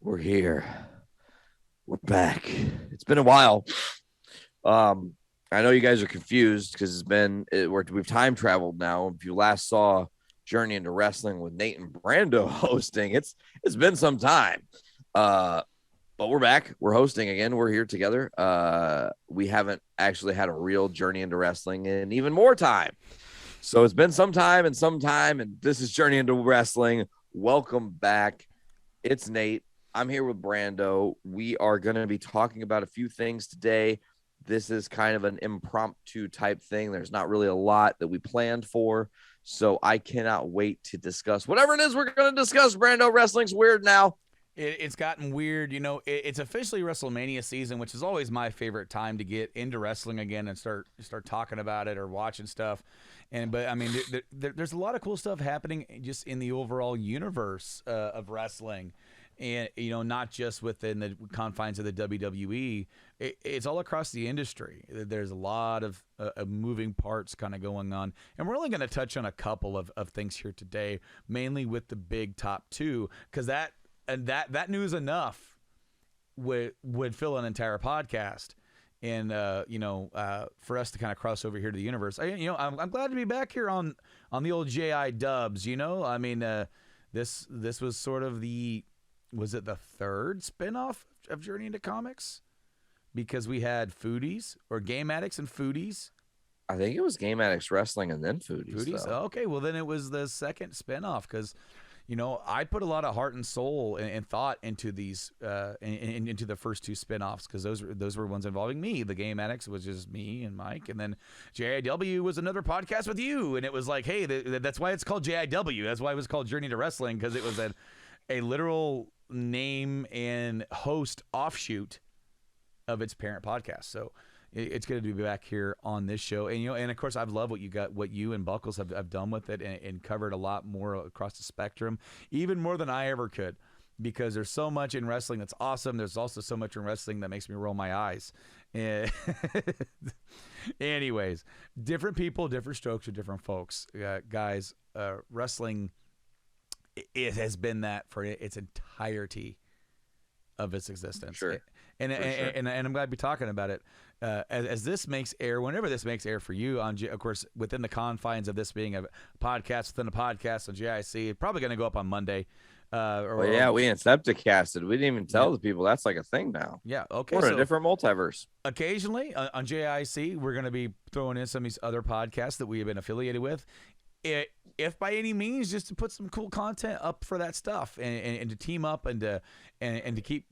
We're here. We're back. It's been a while. I know you guys are confused because we've time traveled now. If you last saw Journey into Wrestling with Nate and Brando hosting, it's been some time. But we're back. We're hosting again. We're here together. We haven't actually had a real Journey into Wrestling in even more time. So it's been some time, and this is Journey into Wrestling. Welcome back. It's Nate. I'm here with Brando. We are going to be talking about a few things today. This is kind of an impromptu type thing. There's not really a lot that we planned for. So I cannot wait to discuss whatever it is we're going to discuss. Brando, wrestling's weird now. It's gotten weird. You know, it's officially WrestleMania season, which is always my favorite time to get into wrestling again and start talking about it or watching stuff. But I mean, there's a lot of cool stuff happening just in the overall universe of wrestling. And, you know, not just within the confines of the WWE, it's all across the industry. There's a lot of moving parts kind of going on. And we're only going to touch on a couple of things here today, mainly with the big top two, because that news enough would fill an entire podcast. And, for us to kind of cross over here to the universe, I'm glad to be back here on the old JI dubs, you know. I mean, this was sort of was it the third spinoff of Journey into Comics? Because we had Foodies or Game Addicts and Foodies. I think it was Game Addicts Wrestling and then Foodies. Oh, okay, well then it was the second spinoff because, you know, I put a lot of heart and soul and thought into these into the first two spinoffs because those were ones involving me. The Game Addicts was just me and Mike, and then JIW was another podcast with you, and it was like, hey, that's why it's called JIW. That's why it was called Journey to Wrestling, because it was a literal name and host offshoot of its parent podcast. So it's good to be back here on this show. And, you know, and of course, I've loved what you and Buckles have done with it and covered a lot more across the spectrum, even more than I ever could, because there's so much in wrestling that's awesome. There's also so much in wrestling that makes me roll my eyes. Anyways, different people, different strokes for different folks. Guys, wrestling, it has been that for its entirety of its existence. Sure. And I'm glad to be talking about it. As this makes air, whenever this makes air for you, of course, within the confines of this being a podcast within a podcast on GIC, it's probably going to go up on Monday. We Incepticasted. We didn't even tell the people that's like a thing now. Yeah, okay. We're in a different multiverse. Occasionally on JIC, we're going to be throwing in some of these other podcasts that we have been affiliated with. If by any means, just to put some cool content up for that stuff and to team up and to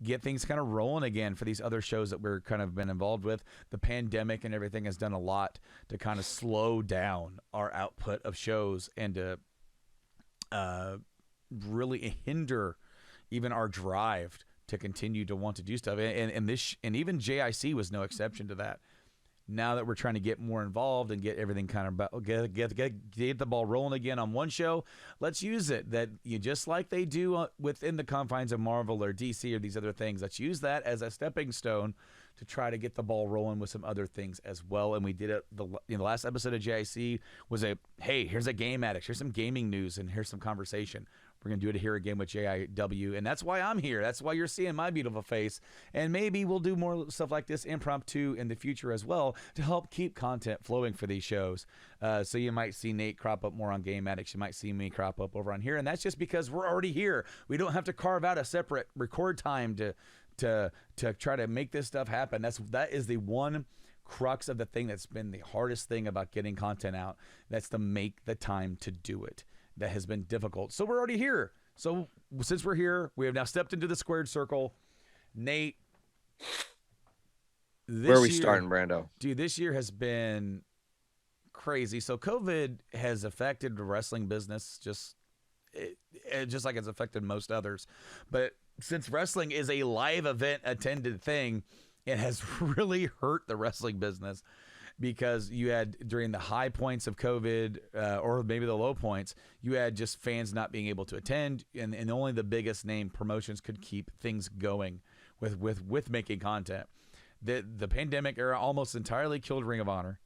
get things kind of rolling again for these other shows that we're kind of been involved with. The pandemic and everything has done a lot to kind of slow down our output of shows and to really hinder even our drive to continue to want to do stuff. And even JIC was no exception to that. Now that we're trying to get more involved and get everything kind of get the ball rolling again on one show, let's use it. That you just like they do within the confines of Marvel or DC or these other things. Let's use that as a stepping stone to try to get the ball rolling with some other things as well. And we did it. The last episode of JIC was hey, here's a Game Addict, here's some gaming news, and here's some conversation. We're going to do it here again with JIW, and that's why I'm here. That's why you're seeing my beautiful face, and maybe we'll do more stuff like this impromptu in the future as well to help keep content flowing for these shows. So you might see Nate crop up more on Game Addicts. You might see me crop up over on here, and that's just because we're already here. We don't have to carve out a separate record time to try to make this stuff happen. That is the one crux of the thing that's been the hardest thing about getting content out. That's to make the time to do it. That has been difficult. So we're already here. So since we're here, we have now stepped into the squared circle. Nate, where are we starting, Brando? Dude, this year has been crazy. So COVID has affected the wrestling business just like it's affected most others. But since wrestling is a live event attended thing, it has really hurt the wrestling business. Because you had, during the high points of COVID, or maybe the low points, you had just fans not being able to attend, and only the biggest name promotions could keep things going with making content. The pandemic era almost entirely killed Ring of Honor.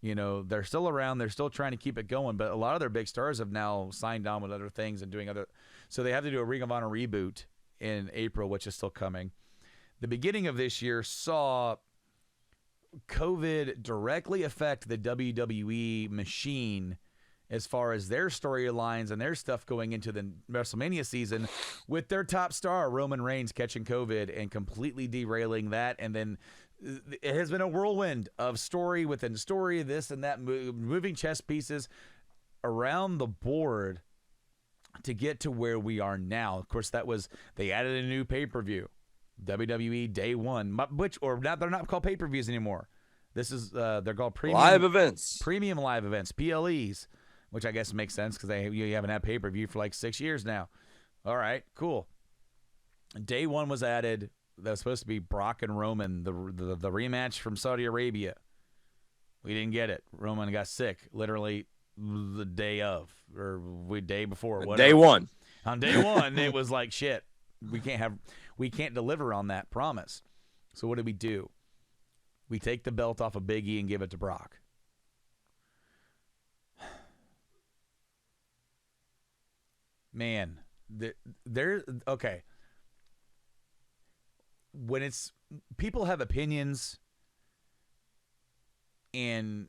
You know, they're still around, they're still trying to keep it going, but a lot of their big stars have now signed on with other things and doing other. So they have to do a Ring of Honor reboot, in April, which is still coming. The beginning of this year saw COVID directly affect the WWE machine as far as their storylines and their stuff going into the WrestleMania season, with their top star, Roman Reigns, catching COVID and completely derailing that. And then it has been a whirlwind of story within story, this and that, moving chess pieces around the board to get to where we are now. Of course, they added a new pay-per-view, WWE Day One, they're not called pay-per-views anymore. This is they're called premium live events, PLEs, which I guess makes sense because you haven't had pay-per-view for like 6 years now. All right, cool. Day One was added. That was supposed to be Brock and Roman, the rematch from Saudi Arabia. We didn't get it. Roman got sick literally the day of, or day before. Whatever. Day one. On day one, it was like, shit, we can't deliver on that promise. So what do? We take the belt off of Big E and give it to Brock. Man, okay. When it's people have opinions and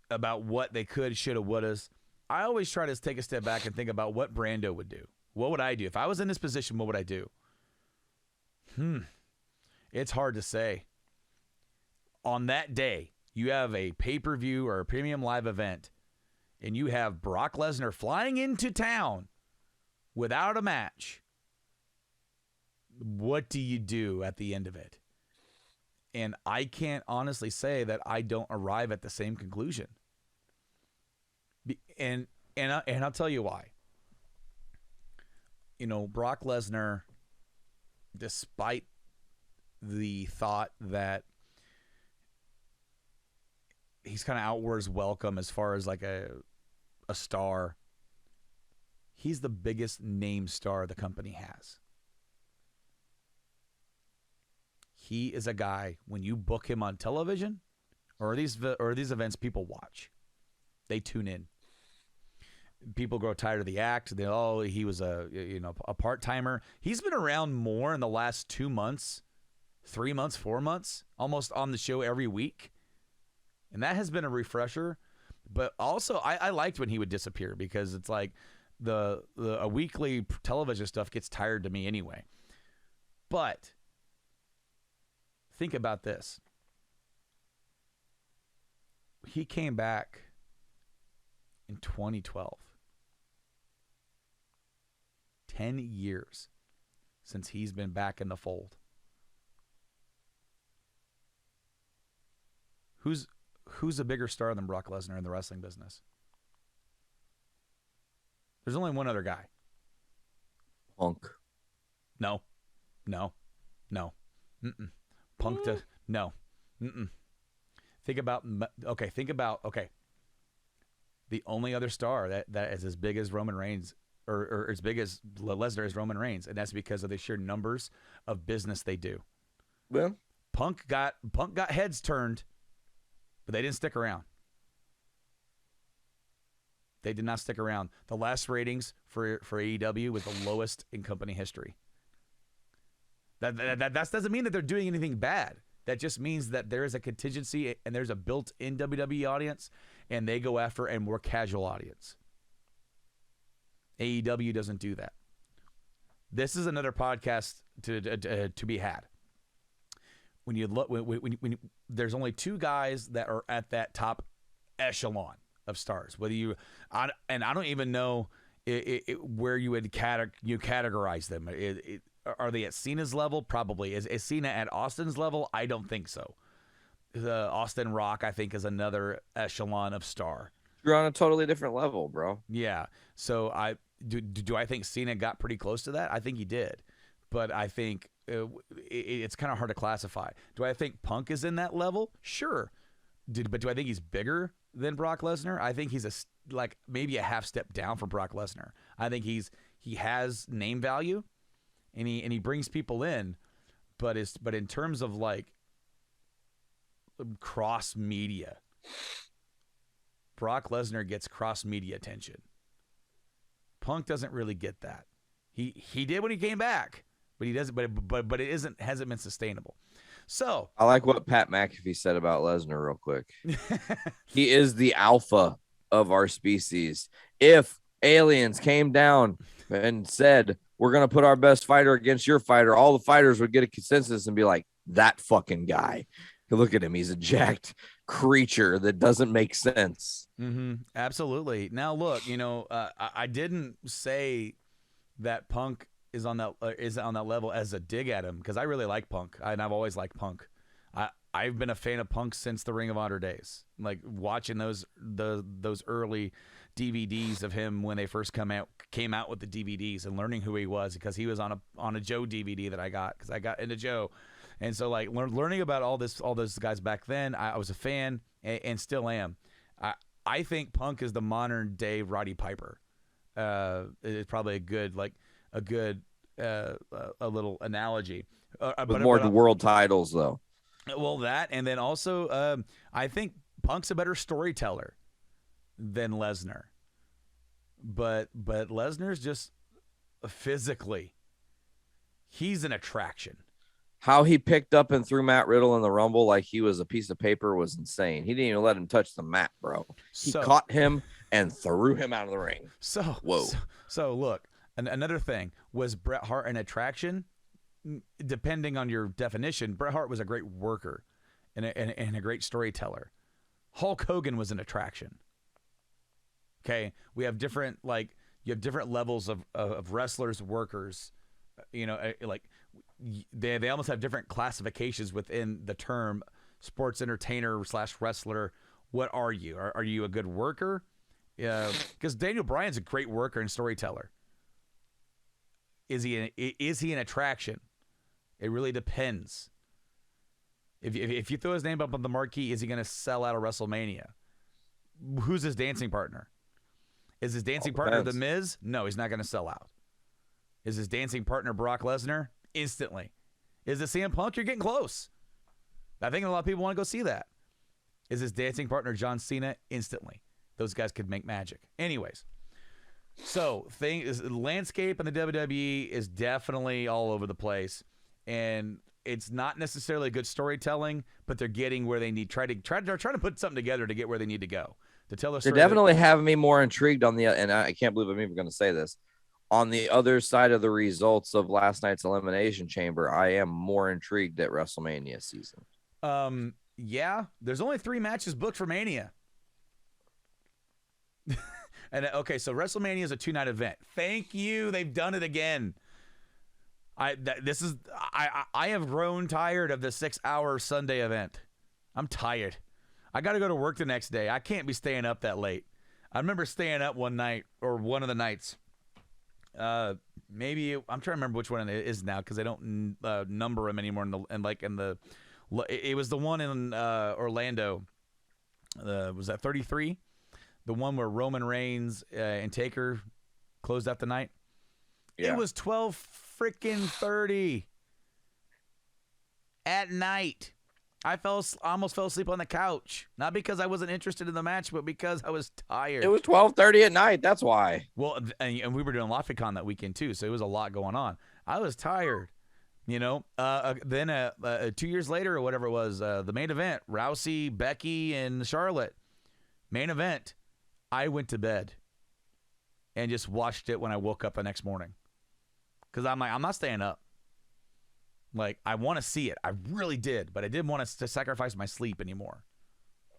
about what they could, shoulda, wouldas, I always try to take a step back and think about what Brando would do. What would I do? If I was in this position, what would I do? It's hard to say. On that day, you have a pay-per-view or a premium live event, and you have Brock Lesnar flying into town without a match. What do you do at the end of it? And I can't honestly say that I don't arrive at the same conclusion. And I'll tell you why. Brock Lesnar, despite the thought that he's kind of outwards welcome as far as like a star, he's the biggest name star the company has. He is a guy, when you book him on television or these events, people watch. They tune in. People grow tired of the act. He was a part-timer. He's been around more in the last 2 months, 3 months, 4 months, almost on the show every week. And that has been a refresher. But also, I liked when he would disappear, because it's like a weekly television stuff gets tired to me anyway. But think about this. He came back in 2012. 10 years since he's been back in the fold. Who's a bigger star than Brock Lesnar in the wrestling business? There's only one other guy. Punk. No. Mm-mm. Punk to no. Mm-mm. Think about the only other star that is as big as Roman Reigns, or as big as Lesnar is Roman Reigns, and that's because of the sheer numbers of business they do. Well, Punk got heads turned, but they didn't stick around. They did not stick around. The last ratings for AEW was the lowest in company history. That doesn't mean that they're doing anything bad. That just means that there is a contingency and there's a built-in WWE audience, and they go after a more casual audience. AEW doesn't do that. This is another podcast to be had. When you look, when there's only two guys that are at that top echelon of stars. Whether I don't even know where you would categorize them. Are they at Cena's level? Probably. Is Cena at Austin's level? I don't think so. The Austin Rock, I think, is another echelon of star. You're on a totally different level, bro. Yeah. So do I think Cena got pretty close to that? I think he did. But I think it's kind of hard to classify. Do I think Punk is in that level? Sure. But do I think he's bigger than Brock Lesnar? I think he's maybe a half step down from Brock Lesnar. I think he has name value, and he brings people in, but in terms of like cross media, Brock Lesnar gets cross media attention. Punk doesn't really get that. He did when he came back, but he doesn't. But it hasn't been sustainable. So I like what Pat McAfee said about Lesnar real quick. He is the alpha of our species. If aliens came down and said, we're going to put our best fighter against your fighter, all the fighters would get a consensus and be like, that fucking guy. Look at him. He's a jacked creature that doesn't make sense. Absolutely. Now, look, I didn't say that Punk is on that level as a dig at him, because I really like Punk, and I've always liked Punk. I've been a fan of Punk since the Ring of Honor days, like watching those early DVDs of him when they first came out with the DVDs, and learning who he was, because he was on a Joe DVD that I got, because I got into Joe. And so, like, learning about all those guys back then, I was a fan, and still am. I think Punk is the modern day Roddy Piper. It's probably a good little analogy. With more world titles, though. Well, that, and then also, I think Punk's a better storyteller than Lesnar. But Lesnar's just physically, he's an attraction. How he picked up and threw Matt Riddle in the Rumble like he was a piece of paper was insane. He didn't even let him touch the mat, bro. He caught him and threw him out of the ring. So look, another thing, was Bret Hart an attraction? Depending on your definition, Bret Hart was a great worker and a great storyteller. Hulk Hogan was an attraction. Okay, we have different you have different levels of wrestlers, workers. Like they almost have different classifications within the term sports entertainer / wrestler. What are you? Are you a good worker? Yeah, because Daniel Bryan's a great worker and storyteller. Is he an attraction? It really depends. If you throw his name up on the marquee, is he going to sell out a WrestleMania? Who's his dancing partner? Is his dancing partner The Miz? No, he's not going to sell out. Is his dancing partner Brock Lesnar? Instantly. Is it CM Punk? You're getting close. I think a lot of people want to go see that. Is his dancing partner John Cena? Instantly. Those guys could make magic. Anyways, so the landscape in the WWE is definitely all over the place, and it's not necessarily good storytelling, but they're getting where they need. They're trying to put something together to get where they need to go to tell their story. They're definitely having me more intrigued on and I can't believe I'm even going to say this. On the other side of the results of last night's Elimination Chamber, I am more intrigued at WrestleMania season. Yeah, there's only 3 matches booked for Mania. And okay, so WrestleMania is a 2-night event. Thank you, they've done it again. I have grown tired of the 6-hour Sunday event. I'm tired. I got to go to work the next day. I can't be staying up that late. I remember staying up one night, or one of the nights. Maybe I'm trying to remember which one it is now, because they don't number them anymore. It was the one in Orlando. Was that 33? The one where Roman Reigns and Taker closed out the night. Yeah. It was 12:30 at night. I almost fell asleep on the couch, not because I wasn't interested in the match, but because I was tired. It was 12:30 at night. That's why. Well, and we were doing LaFicon that weekend too, so it was a lot going on. I was tired, Then 2 years later, or whatever it was, the main event: Rousey, Becky, and Charlotte. Main event. I went to bed and just watched it when I woke up the next morning, because I'm like, I'm not staying up. Like, I want to see it. I really did, but I didn't want to sacrifice my sleep anymore.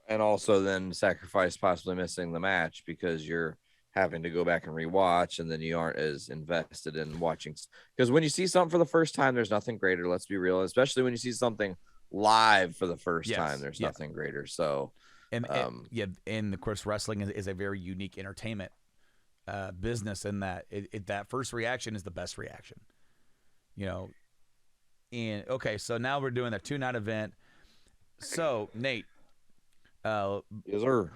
And also then sacrifice possibly missing the match because you're having to go back and rewatch, and then you aren't as invested in watching. Because when you see something for the first time, there's nothing greater. Let's be real. Especially when you see something live for the first time, there's nothing greater. So, and of course, wrestling is a very unique entertainment business in that that first reaction is the best reaction. And okay, so now we're doing a 2-night event. So, Nate, yes, sir.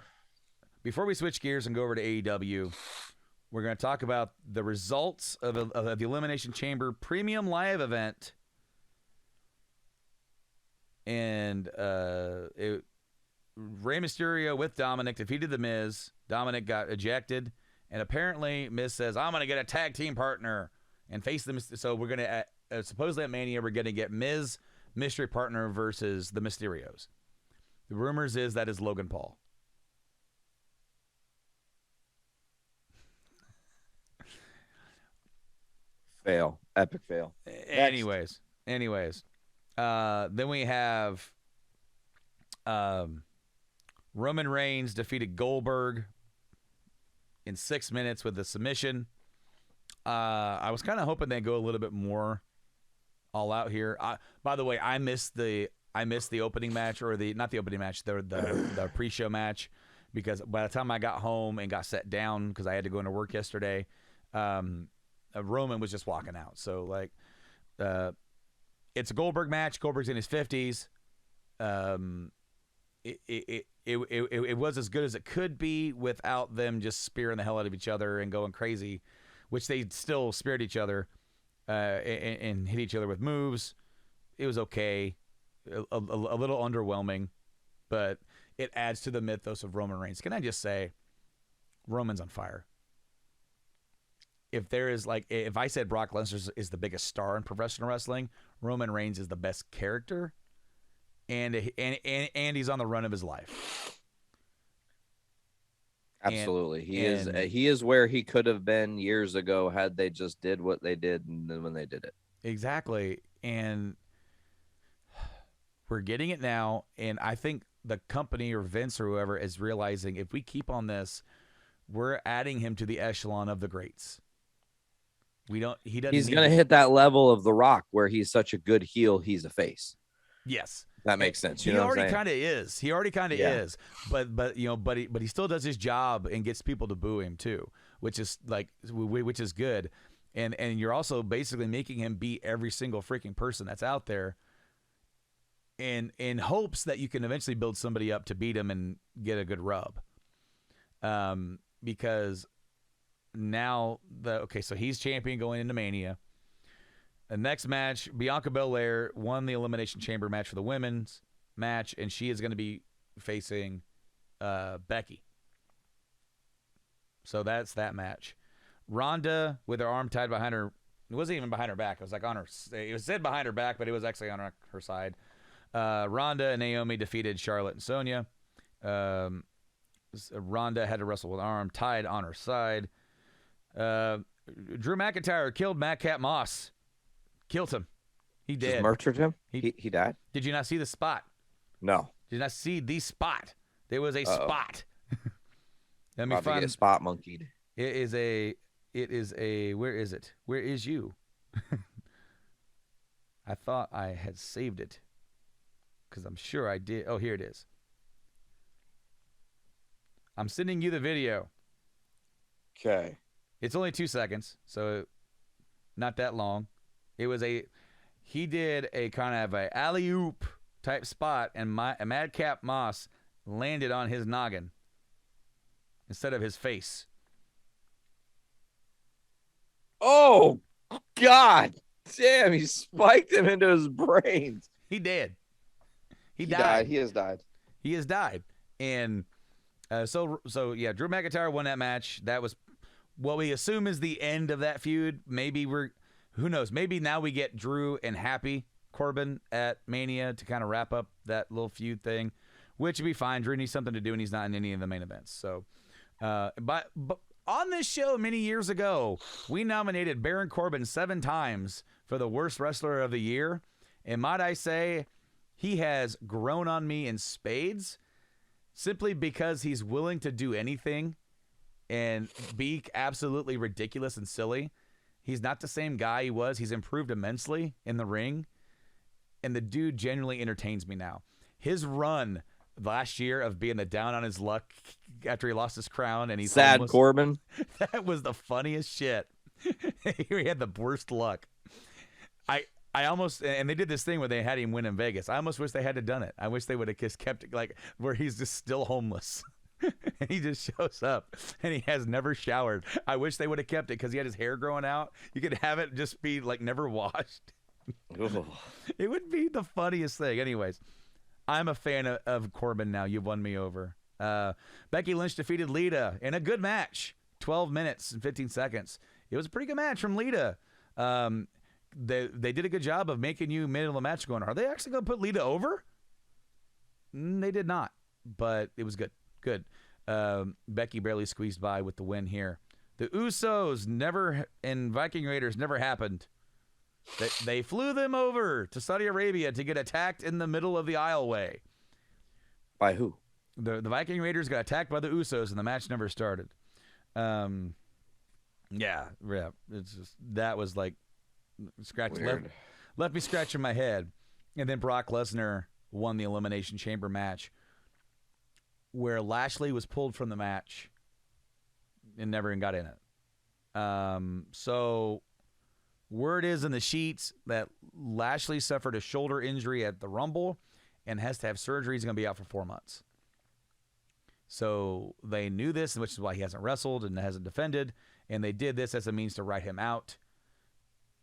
Before we switch gears and go over to AEW, we're going to talk about the results of the Elimination Chamber Premium Live event. And Rey Mysterio with Dominic defeated The Miz. Dominic got ejected. And apparently, Miz says, I'm going to get a tag team partner. and face them. So we're gonna supposedly at Mania we're gonna get Miz mystery partner versus the Mysterios. The rumors is that is Logan Paul. Fail. Epic fail. Anyways. Then we have Roman Reigns defeated Goldberg in 6 minutes with a submission. I was kind of hoping they'd go a little bit more all out here. By the way, I missed the opening match, or not the opening match, the pre-show match, because by the time I got home and got set down because I had to go into work yesterday, Roman was just walking out. So like, it's a Goldberg match. Goldberg's in his 50s. It was as good as it could be without them just spearing the hell out of each other and going crazy, which they still speared each other and hit each other with moves. It was okay, a little underwhelming, but it adds to the mythos of Roman Reigns. Can I just say, Roman's on fire. If I said Brock Lesnar is the biggest star in professional wrestling, Roman Reigns is the best character, and he's on the run of his life. Absolutely, he is where he could have been years ago had they just did what they did and then when they did it. Exactly, and we're getting it now, and I think the company or Vince or whoever is realizing if we keep on this, we're adding him to the echelon of the greats. He doesn't. He's going to hit that level of The Rock where he's such a good heel, he's a face. Yes, that makes sense. He already kind of is. He already kind of is. But he still does his job and gets people to boo him too, which is good. And you're also basically making him beat every single freaking person that's out there, in hopes that you can eventually build somebody up to beat him and get a good rub. Because now so he's champion going into Mania. The next match, Bianca Belair won the Elimination Chamber match for the women's match, and she is going to be facing Becky. So that's that match. Ronda with her arm tied behind her. It wasn't even behind her back. It was like on her. It was said behind her back, but it was actually on her side. Ronda and Naomi defeated Charlotte and Sonya. Ronda had to wrestle with her arm tied on her side. Drew McIntyre killed Madcap Moss. Killed him. He did. Just murdered him? He died? Did you not see the spot? No. Did you not see the spot? There was a spot. Let me find. Get spot monkeyed. It is a. Where is it? Where is you? I thought I had saved it, because I'm sure I did. Oh, here it is. I'm sending you the video. Okay. It's only 2 seconds, so not that long. He did a kind of a alley-oop type spot, and Madcap Moss landed on his noggin instead of his face. Oh, God. Damn, he spiked him into his brains. He did. He died. He has died. He has died. And so yeah, Drew McIntyre won that match. That was what we assume is the end of that feud. Maybe who knows? Maybe now we get Drew and Happy Corbin at Mania to kind of wrap up that little feud thing, which would be fine. Drew needs something to do, and he's not in any of the main events. So, but on this show many years ago, we nominated Baron Corbin 7 times for the worst wrestler of the year. And might I say, he has grown on me in spades simply because he's willing to do anything and be absolutely ridiculous and silly. He's not the same guy he was. He's improved immensely in the ring. And the dude genuinely entertains me now. His run last year of being the down on his luck after he lost his crown and he's sad Corbin. That was the funniest shit. He had the worst luck. I almost, and they did this thing where they had him win in Vegas. I almost wish they had done it. I wish they would have just kept it like where he's just still homeless. And he just shows up and he has never showered. I wish they would have kept it because he had his hair growing out. You could have it just be like never washed. It would be the funniest thing. Anyways, I'm a fan of Corbin now. You've won me over. Becky Lynch defeated Lita in a good match. 12 minutes and 15 seconds. It was a pretty good match from Lita. They did a good job of making you middle of the match going, are they actually going to put Lita over? They did not, but it was good. Good. Becky barely squeezed by with the win here. The Usos and Viking Raiders never happened. They flew them over to Saudi Arabia to get attacked in the middle of the aisleway. By who? The Viking Raiders got attacked by the Usos, and the match never started. Yeah. It's just, that was like left me scratching my head. And then Brock Lesnar won the Elimination Chamber match, where Lashley was pulled from the match and never even got in it. So word is in the sheets that Lashley suffered a shoulder injury at the Rumble and has to have surgery. He's going to be out for 4 months. So they knew this, which is why he hasn't wrestled and hasn't defended. And they did this as a means to write him out.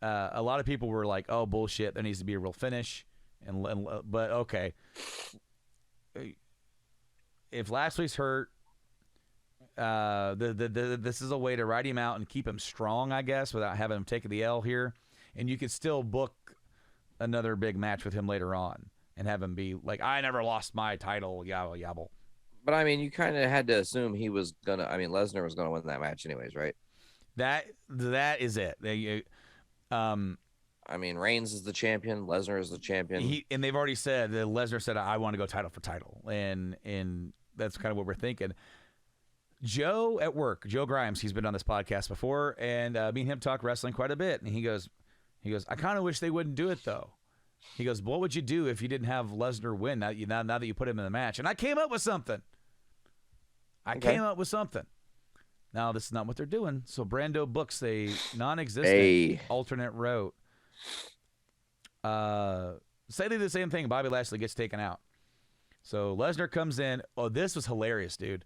A lot of people were like, "Oh, bullshit! There needs to be a real finish." But okay, if Lashley's hurt, this is a way to write him out and keep him strong, I guess, without having him take the L here. And you could still book another big match with him later on and have him be like, "I never lost my title, yabble yabble." But I mean, you kind of had to assume he was gonna. I mean, Lesnar was gonna win that match anyways, right? That is it. I mean, Reigns is the champion. Lesnar is the champion. And they've already said that Lesnar said, "I want to go title for title," and that's kind of what we're thinking. Joe at work, Joe Grimes, he's been on this podcast before, and me and him talk wrestling quite a bit. And he goes, "I kind of wish they wouldn't do it though." He goes, "What would you do if you didn't have Lesnar win? Now that you put him in the match?" And I came up with something. Now, this is not what they're doing. So Brando books a non-existent alternate route. Say they do the same thing. Bobby Lashley gets taken out. So Lesnar comes in. Oh, this was hilarious, dude.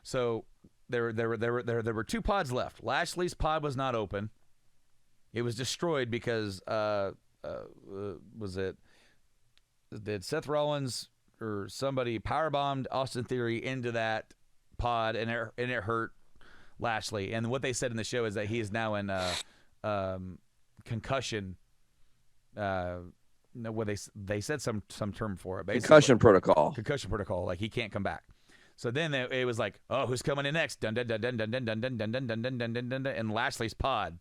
So there were 2 pods left. Lashley's pod was not open. It was destroyed because did Seth Rollins or somebody powerbombed Austin Theory into that pod, and it hurt Lashley. And what they said in the show is that he is now in concussion. What they said some term for it. Concussion protocol. Concussion protocol. Like he can't come back. So then it was like, oh, who's coming in next? Dun dun dun dun dun dun dun dun dun dun dun dun dun dun dun, and Lashley's pod.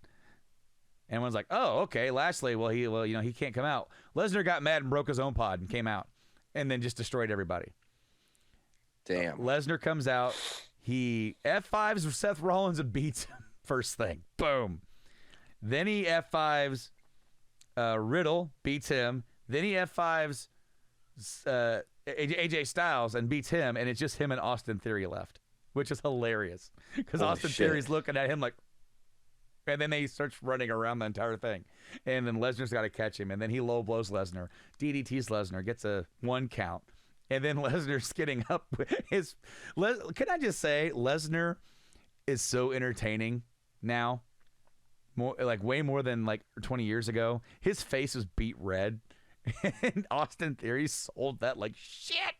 And everyone's like, oh, okay, Lashley. Well, he can't come out. Lesnar got mad and broke his own pod and came out, and then just destroyed everybody. Damn. Lesnar comes out. He F5s Seth Rollins and beats him first thing. Boom. Then he F5s Riddle, beats him. Then he F5s AJ Styles and beats him, and it's just him and Austin Theory left, which is hilarious because Austin Theory's looking at him like, and then he starts running around the entire thing, and then Lesnar's got to catch him, and then he low blows Lesnar, DDTs Lesnar, gets a 1 count. And then Lesnar's getting up with his. Can I just say, Lesnar is so entertaining now, way more than 20 years ago. His face was beat red, and Austin Theory sold that like shit.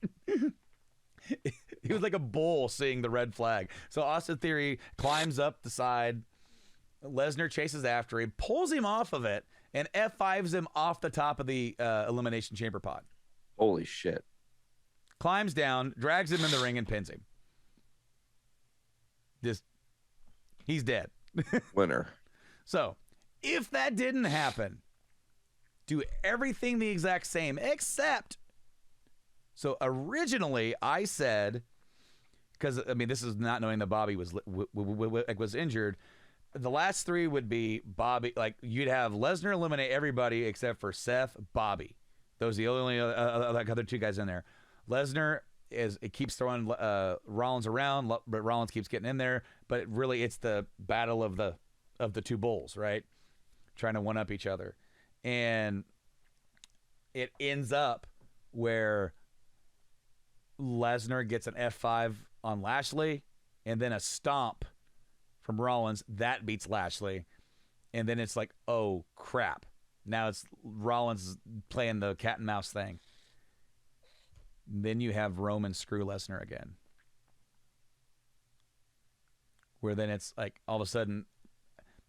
He was like a bull seeing the red flag. So Austin Theory climbs up the side. Lesnar chases after him, pulls him off of it, and F5s him off the top of the Elimination Chamber pod. Holy shit. Climbs down, drags him in the ring, and pins him. He's dead. Winner. So, if that didn't happen, do everything the exact same, except. So, originally, I said, because, I mean, this is not knowing that Bobby was injured. The last 3 would be Bobby. You'd have Lesnar eliminate everybody except for Seth, Bobby. Those are the only other 2 guys in there. Lesnar keeps throwing Rollins around, but Rollins keeps getting in there. But really, it's the battle of the 2 bulls, right? Trying to one up each other, and it ends up where Lesnar gets an F5 on Lashley, and then a stomp from Rollins that beats Lashley, and then it's like, oh crap! Now it's Rollins playing the cat and mouse thing. Then you have Roman screw Lesnar again. Where then it's like all of a sudden,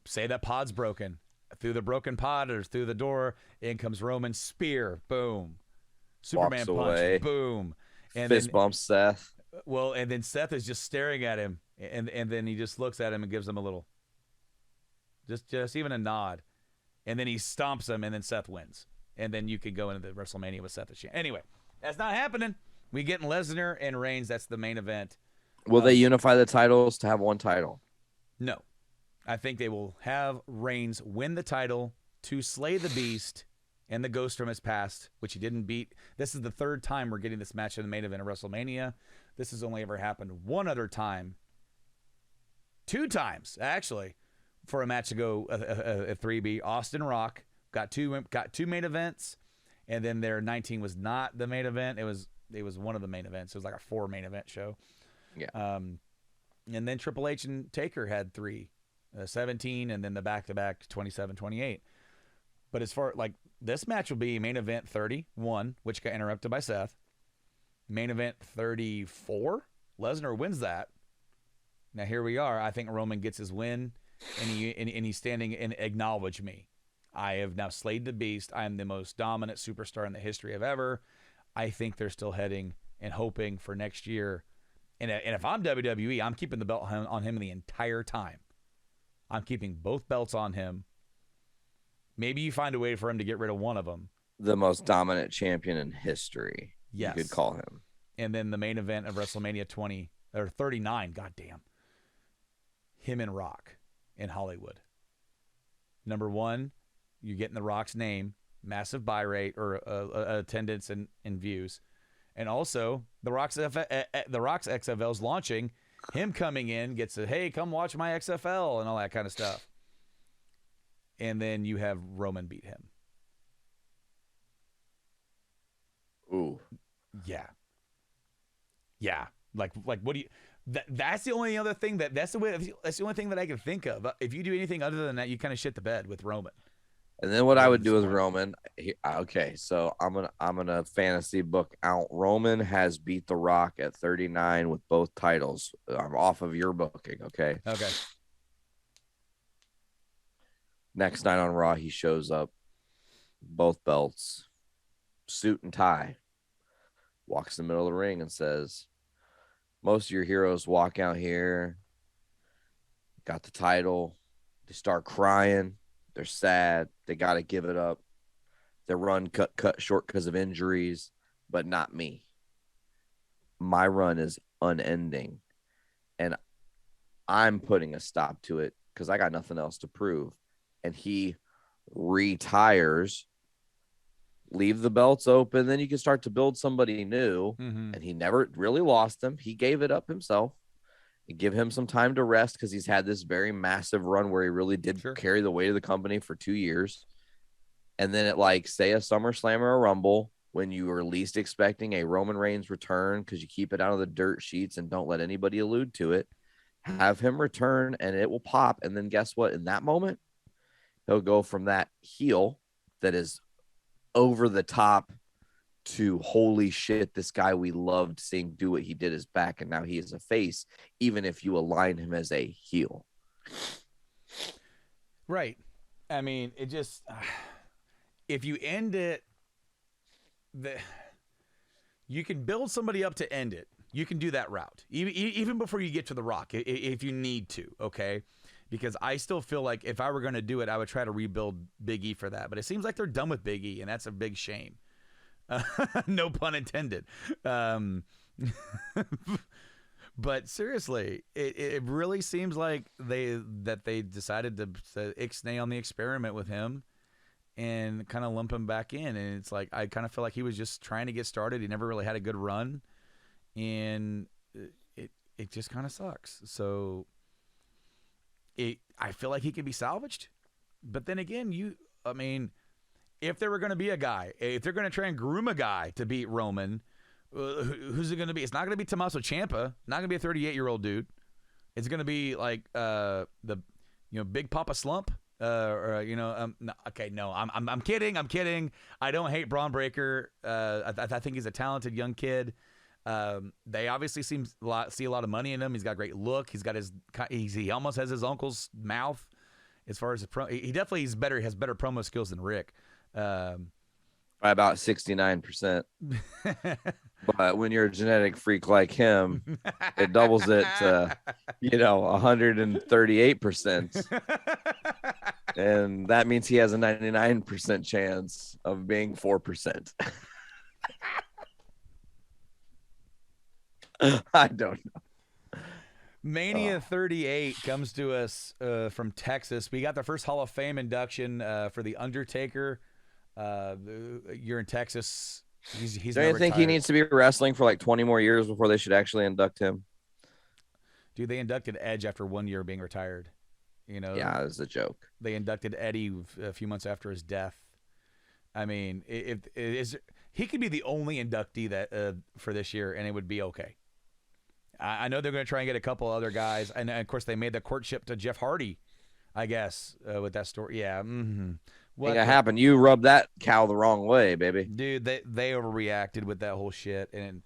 say that pod's broken. through the broken pod or through the door, in comes Roman, spear, boom. Superman Walks punch, away. boom. And Fist bumps Seth. and then Seth is just staring at him, and then he just looks at him and gives him a little, just even a nod, and then he stomps him, and then Seth wins, and then you could go into the WrestleMania with Seth as champ. Anyway, that's not happening. We getting Lesnar and Reigns. That's the main event. Will they unify the titles to have one title? No, I think they will have Reigns win the title to slay the Beast and the Ghost from his past, which he didn't beat. This is the third time we're getting this match in the main event of WrestleMania. This has only ever happened one other time. 2 times, actually, for a match to go a 3B. Austin Rock got two main events, and then their 19 was not the main event. It was one of the main events. It was like a 4 main event show. Yeah. And then Triple H and Taker had 3, 17, and then the back-to-back 27, 28. But as far like this match will be main event 31, which got interrupted by Seth. Main event 34, Lesnar wins that. Now here we are. I think Roman gets his win, and he's standing and acknowledge me. I have now slayed the Beast. I am the most dominant superstar in the history of ever. I think they're still heading and hoping for next year. And if I'm WWE, I'm keeping the belt on him the entire time. I'm keeping both belts on him. Maybe you find a way for him to get rid of one of them. The most dominant champion in history. Yes. You could call him. And then the main event of WrestleMania 20 or 39, goddamn. Him and Rock in Hollywood. Number 1, you're getting The Rock's name, massive buy rate or attendance and views. And also, The Rock's XFL is launching. Him coming in gets a, hey, come watch my XFL and all that kind of stuff. And then you have Roman beat him. Ooh. Yeah. Like what do you? That's the only other thing that's the only thing that I can think of. If you do anything other than that, you kind of shit the bed with Roman. And then what I would do with Roman, okay, so I'm gonna fantasy book out. Roman has beat The Rock at 39 with both titles. I'm off of your booking, okay? Okay. Next night on Raw, he shows up, both belts, suit and tie, walks in the middle of the ring and says, most of your heroes walk out here, got the title, they start crying, they're sad, they got to give it up. Their run cut short because of injuries, but not me. My run is unending, and I'm putting a stop to it because I got nothing else to prove. And he retires, leave the belts open, then you can start to build somebody new. Mm-hmm. And he never really lost them. He gave it up himself and give him some time to rest because he's had this very massive run where he really did carry the weight of the company for 2 years. And then at like, say, a SummerSlam or a Rumble, when you were least expecting a Roman Reigns return because you keep it out of the dirt sheets and don't let anybody allude to it, have him return and it will pop. And then guess what? In that moment, he'll go from that heel that is over the top to holy shit, this guy we loved seeing do what he did is back, and now he is a face, even if you align him as a heel. Right. I mean, it just if you end it, you can build somebody up to end it. You can do that route, even before you get to The Rock, if you need to, okay? Because I still feel like if I were going to do it, I would try to rebuild Big E for that. But it seems like they're done with Big E, and that's a big shame. No pun intended. But seriously, it really seems like they decided to ixnay on the experiment with him and kind of lump him back in. And it's like I kind of feel like he was just trying to get started. He never really had a good run, and it just kind of sucks. So I feel like he can be salvaged. But then again, if there were going to be a guy, if they're going to try and groom a guy to beat Roman, who's it going to be? It's not going to be Tommaso Ciampa. Not going to be a 38-year-old dude. It's going to be like Big Papa Slump. I'm kidding. I'm kidding. I don't hate Braun Breaker. I think he's a talented young kid. They obviously see a lot of money in him. He's got a great look. He almost has his uncle's mouth. as far as he definitely has better promo skills than Rick. By about 69%. But when you're a genetic freak like him, it doubles it to 138%. And that means he has a 99% chance of being 4%. I don't know. Mania 38 comes to us from Texas. We got the first Hall of Fame induction for The Undertaker. You're in Texas. He's Do you think he needs to be wrestling for like 20 more years before they should actually induct him? Dude, they inducted Edge after 1 year being retired. Yeah, it's a joke. They inducted Eddie a few months after his death. I mean, he could be the only inductee that for this year, and it would be okay. I know they're going to try and get a couple other guys, and of course they made the courtship to Jeff Hardy, I guess, with that story. Yeah, What happened? You rubbed that cow the wrong way, baby. Dude, they overreacted with that whole shit, and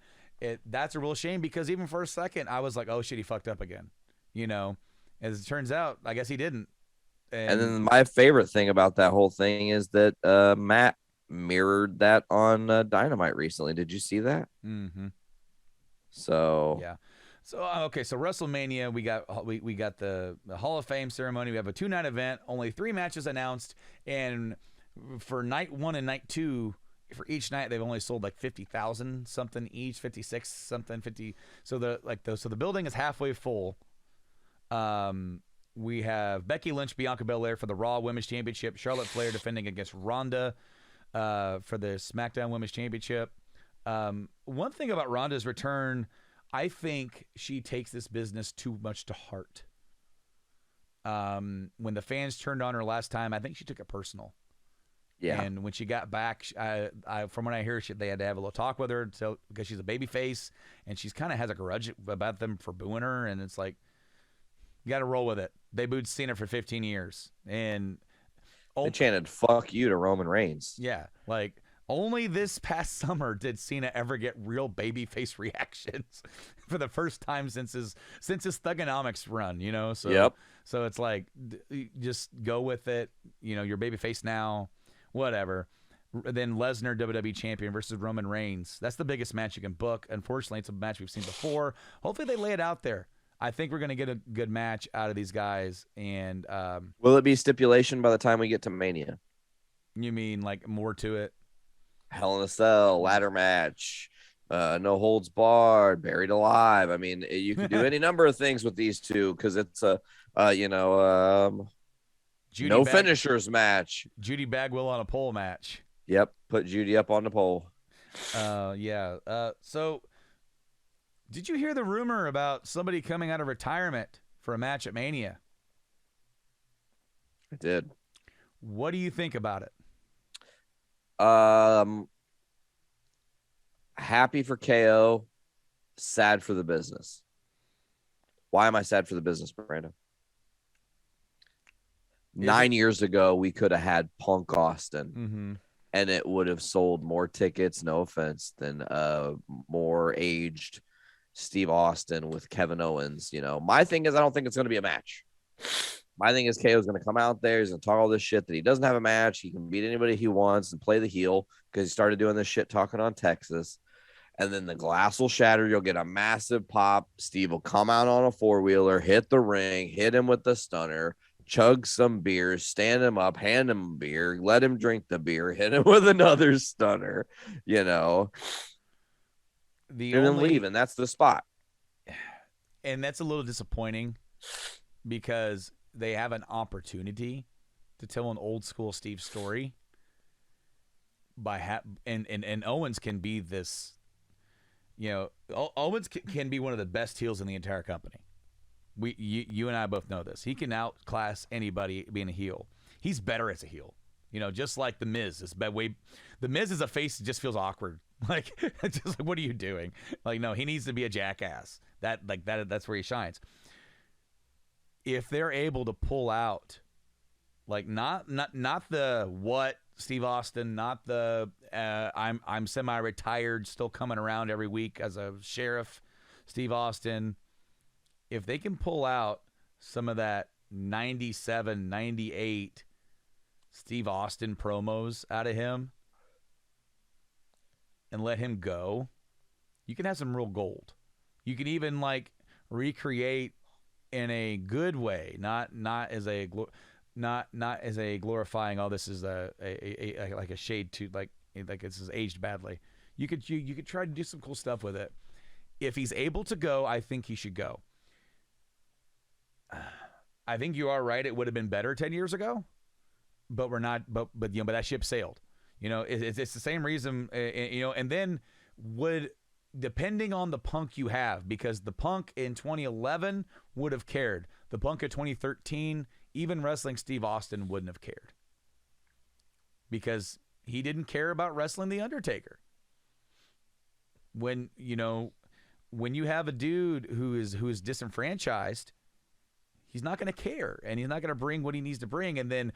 that's a real shame because even for a second I was like, oh shit, he fucked up again, As it turns out, I guess he didn't. And then my favorite thing about that whole thing is that Matt mirrored that on Dynamite recently. Did you see that? Mm-hmm. So yeah. So okay, so WrestleMania, we got the Hall of Fame ceremony. We have a 2-night event, only 3 matches announced, and for night 1 and night 2, for each night they've only sold like 50,000 something each, 56 something 50. So the building is halfway full. We have Becky Lynch, Bianca Belair for the Raw Women's Championship, Charlotte Flair defending against Ronda for the SmackDown Women's Championship. One thing about Ronda's return, I think she takes this business too much to heart. When the fans turned on her last time, I think she took it personal. Yeah. And when she got back, from what I hear, they had to have a little talk with her because she's a babyface, and she's kind of has a grudge about them for booing her, and it's like, you got to roll with it. They booed Cena for 15 years, and they chanted "fuck you" to Roman Reigns. Yeah, like only this past summer did Cena ever get real babyface reactions for the first time since his Thugonomics run. So yep. So it's like, just go with it. You're babyface now, whatever. Then Lesnar, WWE champion versus Roman Reigns. That's the biggest match you can book. Unfortunately, it's a match we've seen before. Hopefully, they lay it out there. I think we're going to get a good match out of these guys. And will it be stipulation by the time we get to Mania? You mean like more to it? Hell in a Cell, ladder match, no holds barred, buried alive. I mean, you can do any number of things with these two because it's a, finishers match. Judy Bagwell on a pole match. Yep, put Judy up on the pole. Yeah. So, did you hear the rumor about somebody coming out of retirement for a match at Mania? I did. What do you think about it? Happy for KO, sad for the business. Why am I sad for the business, Brando? 9 years ago, we could have had Punk Austin, and it would have sold more tickets, no offense, than more aged Steve Austin with Kevin Owens. My thing is, I don't think it's going to be a match. My thing is, KO is going to come out there. He's going to talk all this shit that he doesn't have a match. He can beat anybody he wants and play the heel because he started doing this shit talking on Texas. And then the glass will shatter. You'll get a massive pop. Steve will come out on a 4-wheeler, hit the ring, hit him with the stunner, chug some beers, stand him up, hand him a beer, let him drink the beer, hit him with another stunner, and then leave. And that's the spot. And that's a little disappointing because they have an opportunity to tell an old school Steve story and Owens can be this, Owens can be one of the best heels in the entire company. You and I both know this. He can outclass anybody being a heel. He's better as a heel. Just like The Miz is The Miz is a face that just feels awkward. Like, just like, what are you doing? Like, no, he needs to be a jackass. That's where he shines. If they're able to pull out, like, not the what Steve Austin, not the I'm semi-retired, still coming around every week as a sheriff, Steve Austin. If they can pull out some of that 97, 98 Steve Austin promos out of him and let him go, you can have some real gold. You can even like recreate in a good way, not as a not as a glorifying. Oh, this is a like a shade to like this is aged badly. You could try to do some cool stuff with it. If he's able to go, I think he should go. I think you are right. It would have been better 10 years ago, but we're not. But that ship sailed. It's the same reason. And then depending on the Punk you have, because the Punk in 2011 would have cared. The Punk of 2013, even wrestling Steve Austin, wouldn't have cared because he didn't care about wrestling The Undertaker. When you have a dude who is disenfranchised, he's not going to care, and he's not going to bring what he needs to bring. And then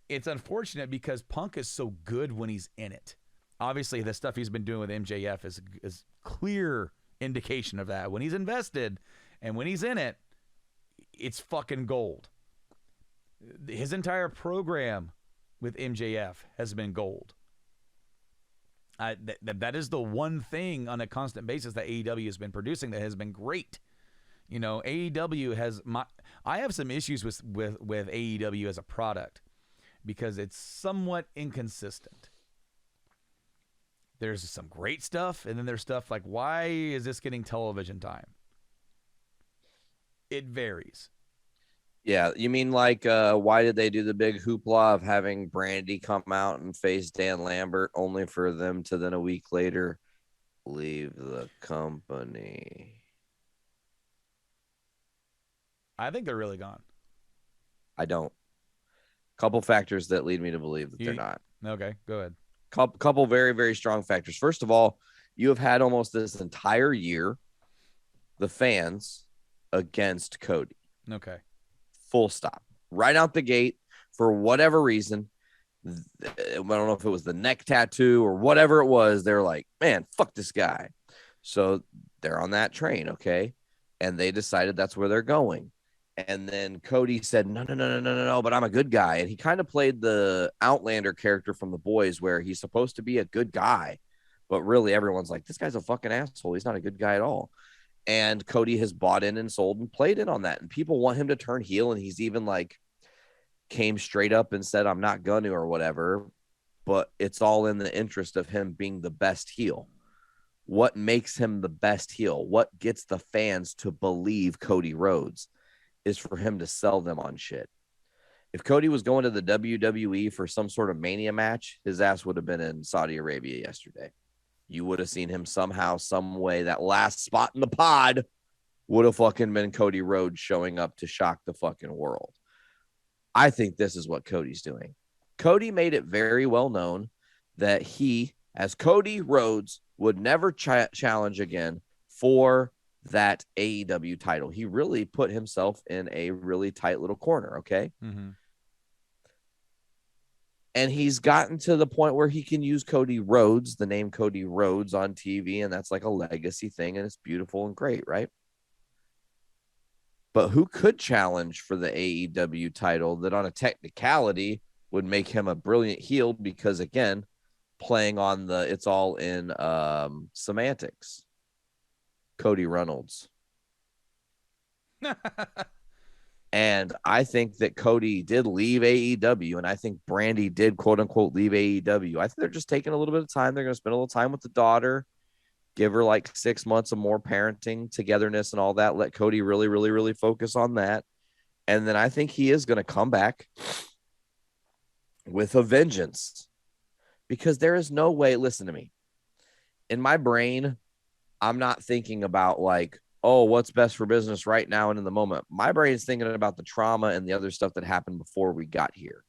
it's unfortunate because Punk is so good when he's in it. Obviously, the stuff he's been doing with MJF is clear indication of that. When he's invested and when he's in it, it's fucking gold. His entire program with MJF has been gold. That is the one thing on a constant basis that AEW has been producing that has been great. AEW has I have some issues with AEW as a product because it's somewhat inconsistent. There's some great stuff, and then there's stuff like, why is this getting television time? It varies. Yeah, you mean like why did they do the big hoopla of having Brandy come out and face Dan Lambert only for them to then a week later leave the company? I think they're really gone. I don't. Couple factors that lead me to believe that they're not. Okay, go ahead. Couple very, very strong factors. First of all, you have had almost this entire year the fans against Cody. Okay. Full stop. Right out the gate, for whatever reason, I don't know if it was the neck tattoo or whatever it was, they're like, man, fuck this guy. So they're on that train, okay? And they decided that's where they're going. And then Cody said, no, but I'm a good guy. And he kind of played the Outlander character from The Boys where he's supposed to be a good guy, but really everyone's like, this guy's a fucking asshole. He's not a good guy at all. And Cody has bought in and sold and played in on that. And people want him to turn heel. And he's even like came straight up and said, I'm not going to or whatever, but it's all in the interest of him being the best heel. What makes him the best heel? What gets the fans to believe Cody Rhodes is for him to sell them on shit. If Cody was going to the WWE for some sort of Mania match, his ass would have been in Saudi Arabia yesterday. You would have seen him somehow, some way. That last spot in the pod would have fucking been Cody Rhodes showing up to shock the fucking world. I think this is what Cody's doing. Cody made it very well known that he, as Cody Rhodes, would never challenge again for that AEW title. He really put himself in a really tight little corner, okay? Mm-hmm. And he's gotten to the point where he can use Cody Rhodes, the name Cody Rhodes, on TV, and that's like a legacy thing, and it's beautiful and great, right? But who could challenge for the AEW title that on a technicality would make him a brilliant heel? Because again, playing on the it's all in semantics. Cody Reynolds. And I think that Cody did leave AEW, and I think Brandy did quote unquote leave AEW. I think they're just taking a little bit of time. They're going to spend a little time with the daughter, give her like 6 months of more parenting, togetherness, and all that. Let Cody really, really, really focus on that. And then I think he is going to come back with a vengeance, because there is no way. Listen to me. In my brain, I'm not thinking about like, oh, what's best for business right now and in the moment. My brain is thinking about the trauma and the other stuff that happened before we got here.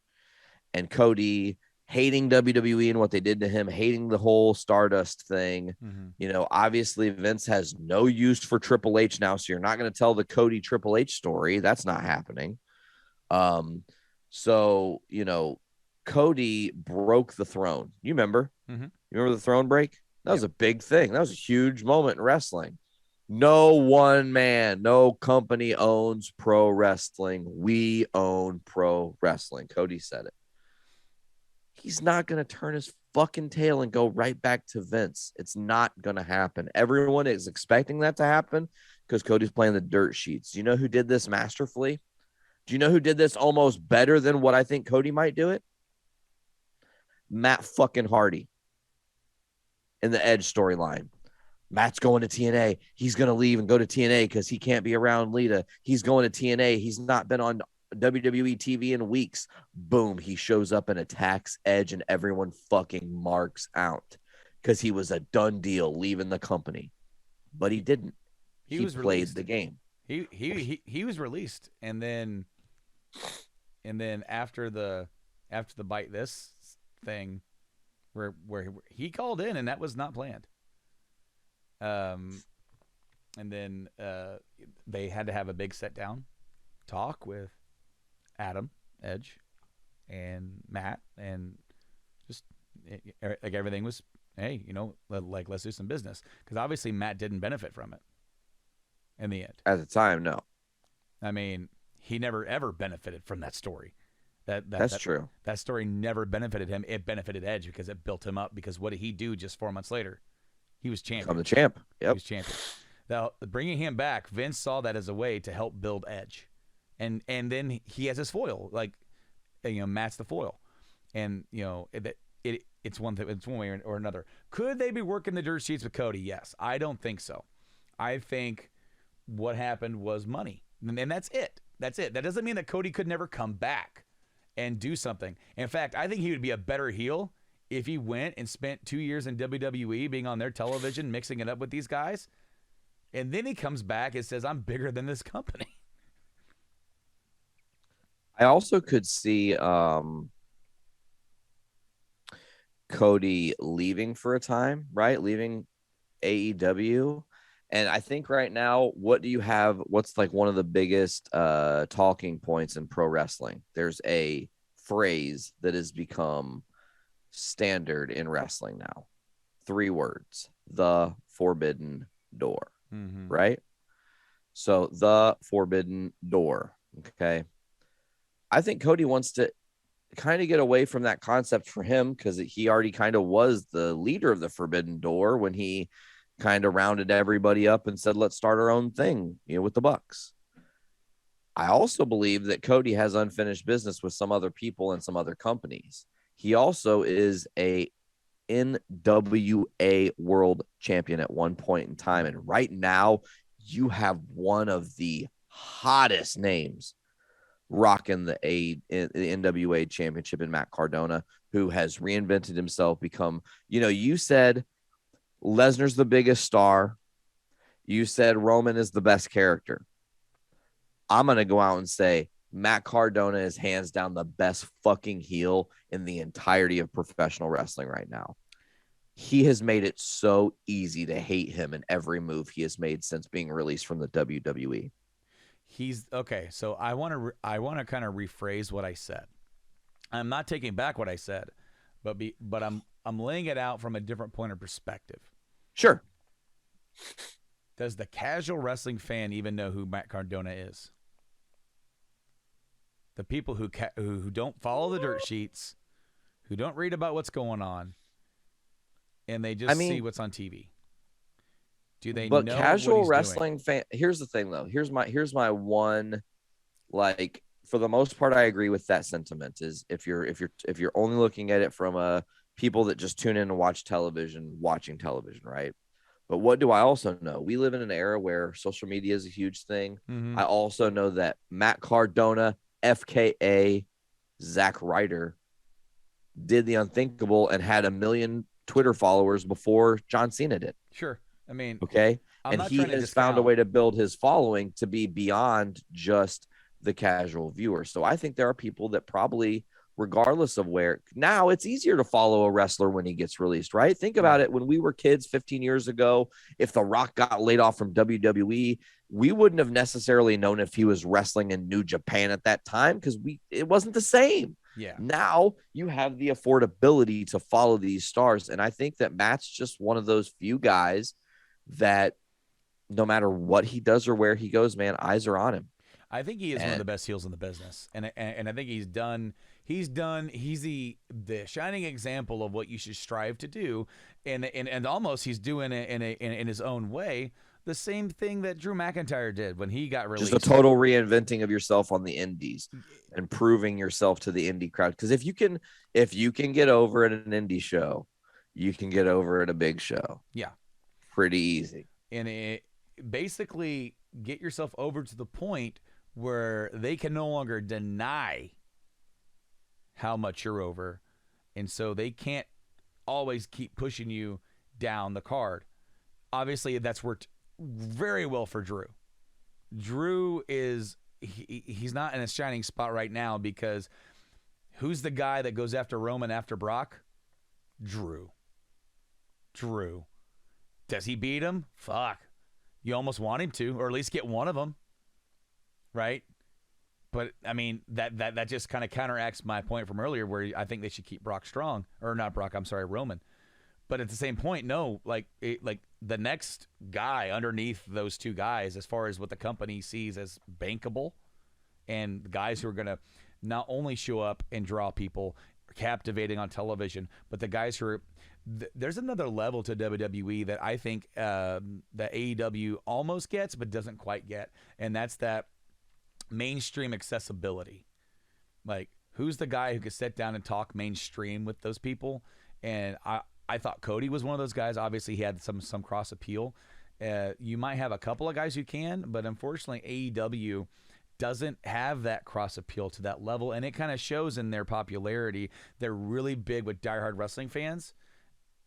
And Cody hating WWE and what they did to him, hating the whole Stardust thing. Mm-hmm. Obviously Vince has no use for Triple H now, so you're not going to tell the Cody Triple H story. That's not happening. So, Cody broke the throne. You remember? Mm-hmm. You remember the throne break? That was a big thing. That was a huge moment in wrestling. No one man, no company owns pro wrestling. We own pro wrestling. Cody said it. He's not going to turn his fucking tail and go right back to Vince. It's not going to happen. Everyone is expecting that to happen because Cody's playing the dirt sheets. Do you know who did this masterfully? Do you know who did this almost better than what I think Cody might do it? Matt fucking Hardy in the Edge storyline. Matt's going to TNA. He's going to leave and go to TNA because he can't be around Lita. He's going to TNA. He's not been on WWE TV in weeks. Boom. He shows up and attacks Edge, and everyone fucking marks out because he was a done deal leaving the company. But he didn't. He was played released. the game. He was released, and then after the bite this thing, where he called in, and that was not planned. And then they had to have a big sit down talk with Adam, Edge, and Matt, and just like everything was, hey, like let's do some business, because obviously Matt didn't benefit from it in the end. At the time, no. I mean, he never ever benefited from that story. That's true. That story never benefited him. It benefited Edge because it built him up. Because what did he do just 4 months later? He was champion. I'm the champ. Yep. He was champion. Now, bringing him back, Vince saw that as a way to help build Edge, and then he has his foil. Like, Matt's the foil, and it's one thing. It's one way or another. Could they be working the dirt sheets with Cody? Yes. I don't think so. I think what happened was money, and that's it. That's it. That doesn't mean that Cody could never come back and do something. In fact, I think he would be a better heel if he went and spent 2 years in WWE being on their television, mixing it up with these guys, and then he comes back and says, I'm bigger than this company. I also could see Cody leaving for a time, right? Leaving AEW. And I think right now, what do you have? What's like one of the biggest talking points in pro wrestling? There's a phrase that has become standard in wrestling now. 3 words: the forbidden door. Mm-hmm. Right? So the forbidden door. Okay. I think Cody wants to kind of get away from that concept for him because he already kind of was the leader of the forbidden door when he kind of rounded everybody up and said, let's start our own thing, with the Bucks. I also believe that Cody has unfinished business with some other people and some other companies. He also is a NWA world champion at one point in time. And right now you have one of the hottest names rocking the NWA championship in Matt Cardona, who has reinvented himself, become, you said Lesnar's the biggest star. You said Roman is the best character. I'm going to go out and say Matt Cardona is hands down the best fucking heel in the entirety of professional wrestling right now. He has made it so easy to hate him in every move he has made since being released from the WWE. He's okay. So I want to kind of rephrase what I said. I'm not taking back what I said, but I'm laying it out from a different point of perspective. Sure. Does the casual wrestling fan even know who Matt Cardona is? The people who don't follow the dirt sheets, who don't read about what's going on, and they just see what's on TV. Do they know? But casual what he's wrestling doing? fan. Here's the thing, though. Here's my one. Like, for the most part, I agree with that sentiment. Is if you're only looking at it from people that just tune in and watch television, watching television, right? But what do I also know? We live in an era where social media is a huge thing. Mm-hmm. I also know that Matt Cardona, FKA Zack Ryder, did the unthinkable and had 1 million Twitter followers before John Cena did. Sure. I mean, okay. And he has found a way to build his following to be beyond just the casual viewer. So I think there are people that probably, regardless of where, now it's easier to follow a wrestler when he gets released, right? Think about it. When we were kids 15 years ago, if The Rock got laid off from WWE, we wouldn't have necessarily known if he was wrestling in New Japan at that time because it wasn't the same. Yeah. Now you have the affordability to follow these stars. And I think that Matt's just one of those few guys that no matter what he does or where he goes, man, eyes are on him. I think he is one of And the best heels in the business, and I think he's the shining example of what you should strive to do, and almost he's doing it in his own way. The same thing that Drew McIntyre did when he got released. just a total reinventing of yourself on the indies and proving yourself to the indie crowd. Because if you can get over at an indie show, you can get over at a big show. Yeah, pretty easy. And it basically get yourself over to the point where they can no longer deny how much you're over, and so they can't always keep pushing you down the card. Obviously, that's worked very well for Drew. Drew he's not in a shining spot right now because who's the guy that goes after Roman after Brock? Drew. Does he beat him? Fuck. You almost want him to, or at least get one of them. Right? But, I mean, that just kind of counteracts my point from earlier where I think they should keep Brock strong. Or not Brock, I'm sorry, Roman. But at the same point, no, like the next guy underneath those two guys, as far as what the company sees as bankable, and the guys who are going to not only show up and draw people, captivating on television, but the guys who are there's another level to WWE that I think that AEW almost gets but doesn't quite get, and that's that mainstream accessibility. Like, who's the guy who could sit down and talk mainstream with those people? And I thought Cody was one of those guys. Obviously, he had some cross appeal. You might have a couple of guys who can, but unfortunately, AEW doesn't have that cross appeal to that level, and it kind of shows in their popularity. They're really big with diehard wrestling fans,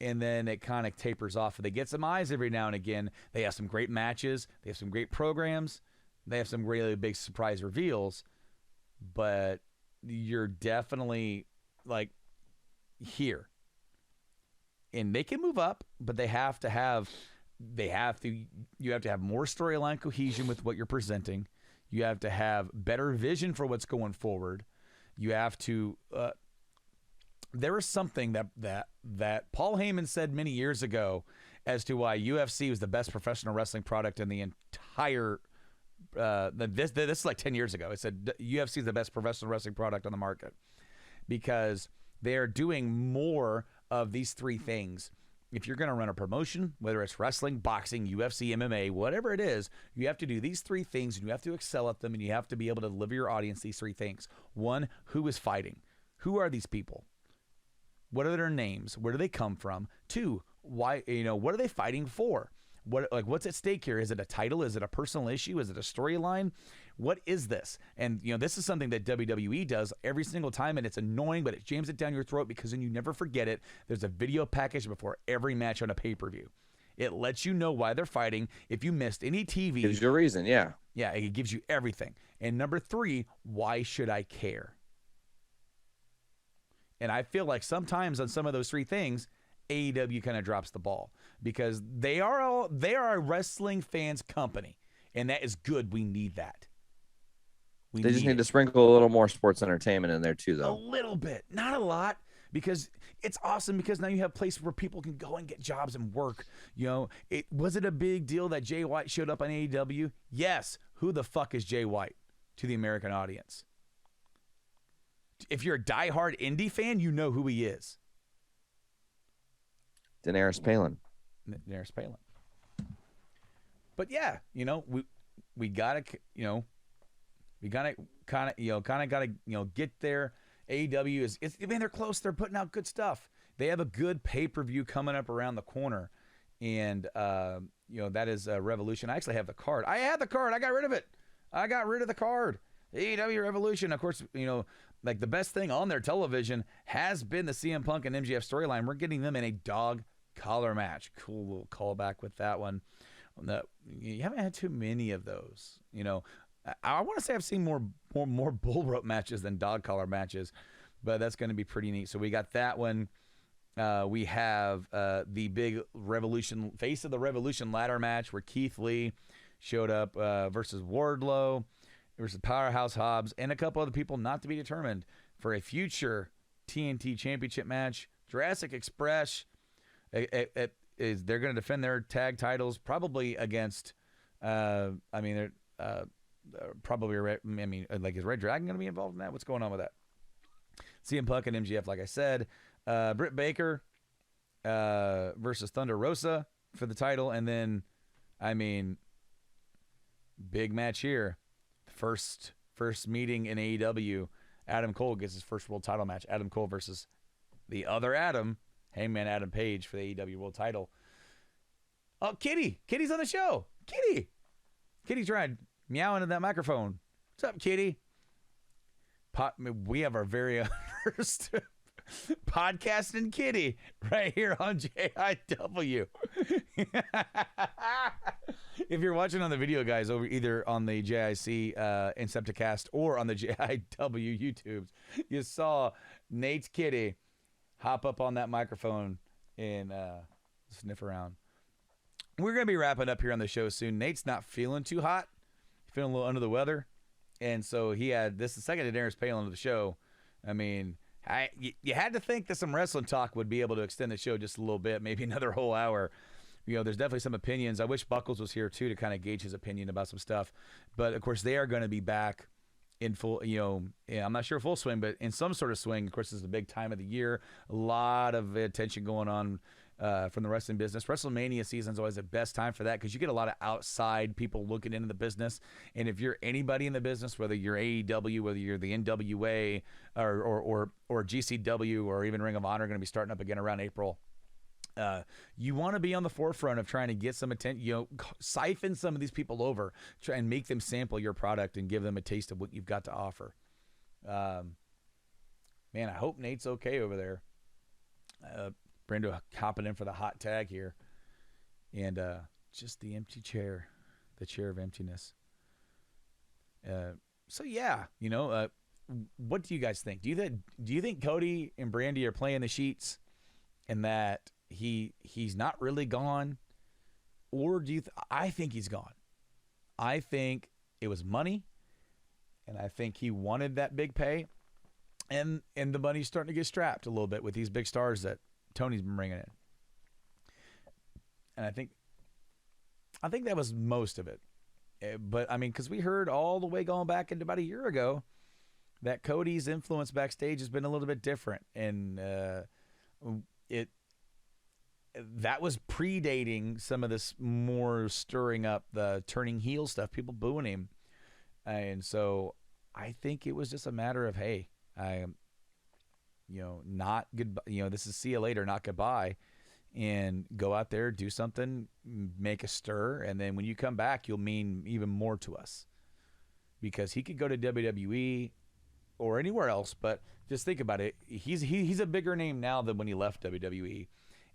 and then it kind of tapers off. They get some eyes every now and again. They have some great matches. They have some great programs. They have some really big surprise reveals, but you're definitely like here. And they can move up, but you have to have more storyline cohesion with what you're presenting. You have to have better vision for what's going forward. You have to there is something that Paul Heyman said many years ago as to why UFC was the best professional wrestling product in the entire this is like 10 years ago. It said UFC is the best professional wrestling product on the market because they are doing more of these three things. If you're going to run a promotion, whether it's wrestling, boxing, UFC, MMA, whatever it is, you have to do these three things, and you have to excel at them, and you have to be able to deliver your audience these three things. One, who is fighting? Who are these people? What are their names? Where do they come from? Two, why? What are they fighting for? What's at stake here? Is it a title? Is it a personal issue? Is it a storyline? What is this? And this is something that WWE does every single time, and it's annoying, but it jams it down your throat because then you never forget it. There's a video package before every match on a pay-per-view. It lets you know why they're fighting. If you missed any TV, gives you a reason. Yeah, it gives you everything. And number three, why should I care? And I feel like sometimes on some of those three things, AEW kind of drops the ball because they are a wrestling fans company, and that is good. We need that. They just need to sprinkle a little more sports entertainment in there too, though. A little bit, not a lot, because it's awesome because now you have places where people can go and get jobs and work. Was it a big deal that Jay White showed up on AEW? Yes. Who the fuck is Jay White to the American audience? If you're a diehard indie fan, you know who he is. Daenerys Palin. But yeah, we gotta kind of gotta get there. AEW they're close. They're putting out good stuff. They have a good pay-per-view coming up around the corner, and that is Revolution. I actually have the card. I had the card. I got rid of it. I got rid of the card. AEW Revolution. Of course, like the best thing on their television has been the CM Punk and MJF storyline. We're getting them in a dog collar match. Cool little callback with that one. You haven't had too many of those. I want to say I've seen more bull rope matches than dog collar matches, but that's going to be pretty neat. So we got that one. We have the big Revolution Face of the Revolution ladder match where Keith Lee showed up versus Wardlow versus Powerhouse Hobbs and a couple other people not to be determined for a future TNT Championship match. Jurassic Express they're going to defend their tag titles probably against I mean, they're probably. Like, is Red Dragon going to be involved in that? What's going on with that? CM Punk and MGF, like I said. Britt Baker versus Thunder Rosa for the title, and then, I mean, big match here. First meeting in AEW. Adam Cole gets his first world title match. Adam Cole versus the other Adam, Hangman Adam Page, for the AEW world title. Oh, Kitty's on the show. Kitty's trying meowing in that microphone. What's up, Kitty? We have our very first podcasting kitty right here on JIW. If you're watching on the video, guys, over either on the JIC Incepticast or on the JIW YouTubes, you saw Nate's kitty hop up on that microphone and sniff around. We're going to be wrapping up here on the show soon. Nate's not feeling too hot, feeling a little under the weather. And so he had this the second Daenerys Pale into the show. I mean, you had to think that some wrestling talk would be able to extend the show just a little bit, maybe another whole hour. You know, there's definitely some opinions. I wish Buckles was here, too, to kind of gauge his opinion about some stuff. But, of course, they are going to be back in full, I'm not sure full swing, but in some sort of swing. Of course, this is the big time of the year. A lot of attention going on from the wrestling business. WrestleMania season is always the best time for that because you get a lot of outside people looking into the business. And if you're anybody in the business, whether you're AEW, whether you're the NWA or GCW or even Ring of Honor, going to be starting up again around April. You want to be on the forefront of trying to get some attention, siphon some of these people over, try and make them sample your product and give them a taste of what you've got to offer. Man, I hope Nate's okay over there. Brando hopping in for the hot tag here. And just the empty chair, the chair of emptiness. So, yeah, what do you guys think? Do you think Cody and Brandy are playing the sheets and that he's not really gone? Or do you I think he's gone. I think it was money, and I think he wanted that big pay, and the money's starting to get strapped a little bit with these big stars that Tony's been bringing in. And I think that was most of it. But, I mean, because we heard all the way going back into about a year ago that Cody's influence backstage has been a little bit different. And that was predating some of this more stirring up the turning heel stuff, people booing him. And so I think it was just a matter of, hey, not goodbye. This is see you later, not goodbye. And go out there, do something, make a stir, and then when you come back, you'll mean even more to us. Because he could go to WWE or anywhere else, but just think about it. He's a bigger name now than when he left WWE,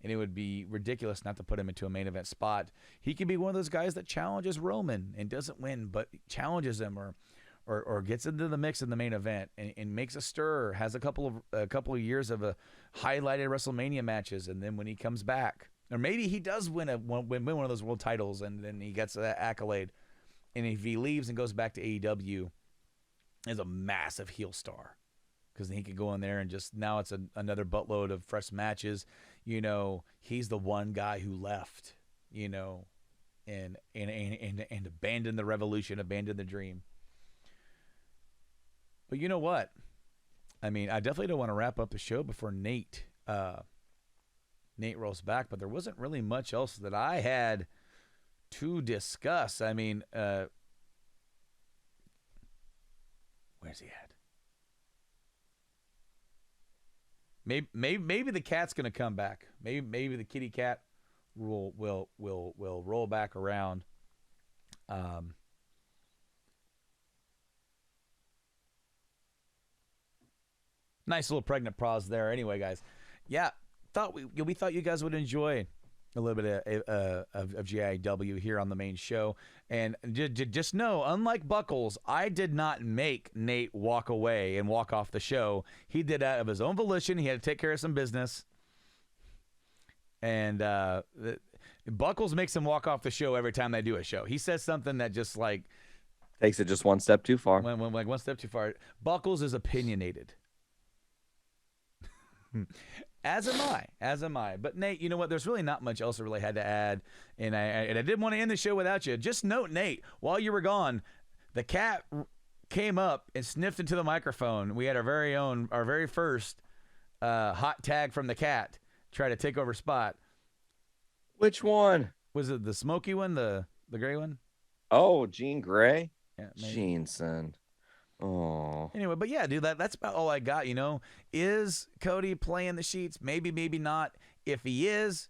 and it would be ridiculous not to put him into a main event spot. He could be one of those guys that challenges Roman and doesn't win, but challenges him or gets into the mix in the main event and makes a stir, has a couple of years of highlighted WrestleMania matches, and then when he comes back, or maybe he does win one of those world titles, and then he gets that accolade, and if he leaves and goes back to AEW as a massive heel star, because then he could go in there and just now it's another buttload of fresh matches. He's the one guy who left, and abandoned the revolution, abandoned the dream. But you know what? I mean, I definitely don't want to wrap up the show before Nate rolls back, but there wasn't really much else that I had to discuss. I mean, where's he at? Maybe the cat's gonna come back. Maybe the kitty cat will roll back around. Nice little pregnant pause there. Anyway, guys, yeah, we thought you guys would enjoy a little bit of GIW here on the main show, and just know, unlike Buckles, I did not make Nate walk away and walk off the show. He did that of his own volition. He had to take care of some business, and Buckles makes him walk off the show every time they do a show. He says something that just like takes it just one step too far. When one step too far. Buckles is opinionated. As am I. As am I. But Nate, you know what? There's really not much else I really had to add, and I didn't want to end the show without you. Just note, Nate, while you were gone, the cat came up and sniffed into the microphone. We had our very first hot tag from the cat try to take over spot. Which one? Was it the smoky one, the gray one? Oh, Jean Grey. Yeah, maybe. Jean, son. Oh. Anyway, but yeah, dude, that's about all I got. You know, is Cody playing the sheets? Maybe, maybe not. If he is,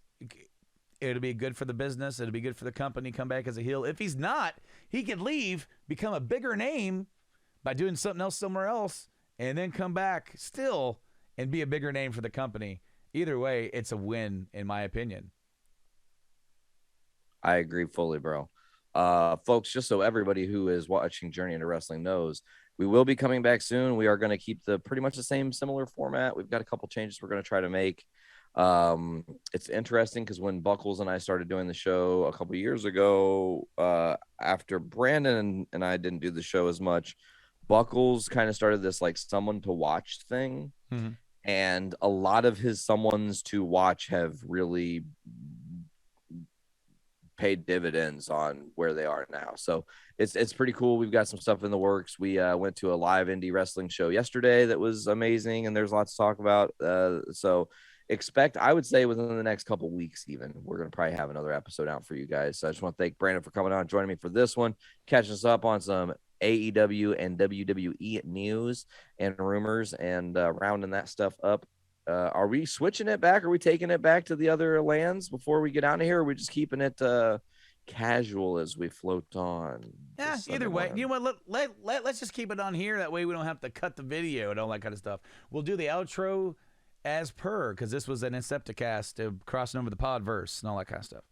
it'll be good for the business. It'll be good for the company. Come back as a heel. If he's not, he could leave, become a bigger name by doing something else somewhere else, and then come back still and be a bigger name for the company. Either way, it's a win, in my opinion. I agree fully, bro. Folks, just so everybody who is watching Journey into Wrestling knows, we will be coming back soon. We are going to keep the pretty much the same similar format. We've got a couple changes we're going to try to make. It's interesting because when Buckles and I started doing the show a couple years ago, after Brandon and I didn't do the show as much, Buckles kind of started this like someone to watch thing. Mm-hmm. And a lot of his someones to watch have really paid dividends on where they are now. So it's pretty cool. We've got some stuff in the works. We went to a live indie wrestling show yesterday that was amazing, and there's lots to talk about. So expect, I would say within the next couple weeks, even we're going to probably have another episode out for you guys. So I just want to thank Brandon for coming on, joining me for this one, catching us up on some AEW and WWE news and rumors, and rounding that stuff up. Are we switching it back? Are we taking it back to the other lands before we get out of here? Or are we just keeping it casual as we float on? Yeah, either way. You know what? Let's just keep it on here. That way we don't have to cut the video and all that kind of stuff. We'll do the outro as per, because this was an Incepticast crossing over the Podverse and all that kind of stuff.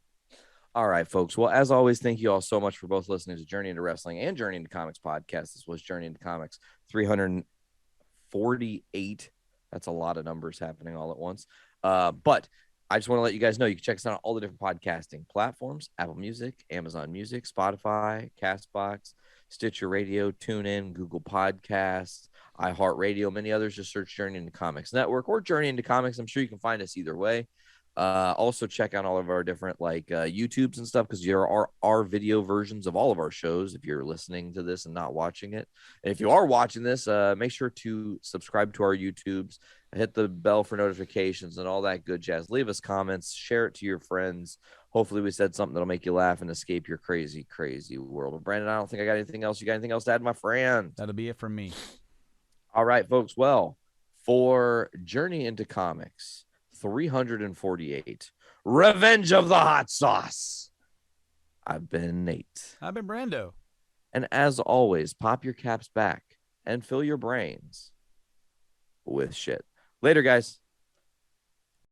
All right, folks. Well, as always, thank you all so much for both listening to Journey into Wrestling and Journey into Comics podcast. This was Journey into Comics 348. That's a lot of numbers happening all at once. But I just want to let you guys know you can check us out on all the different podcasting platforms: Apple Music, Amazon Music, Spotify, Castbox, Stitcher Radio, TuneIn, Google Podcasts, iHeartRadio, many others. Just search Journey into Comics Network or Journey into Comics. I'm sure you can find us either way. Also check out all of our different YouTubes and stuff, because there are video versions of all of our shows if you're listening to this and not watching it. And if you are watching this, make sure to subscribe to our YouTubes, hit the bell for notifications and all that good jazz. Leave us comments, share it to your friends. Hopefully we said something that'll make you laugh and escape your crazy, crazy world. But Brandon, I don't think I got anything else. You got anything else to add, my friend? That'll be it from me. All right, folks. Well, for Journey into Comics 348, Revenge of the Hot Sauce, I've been Nate. I've been Brando. And as always, pop your caps back and fill your brains with shit. Later, guys.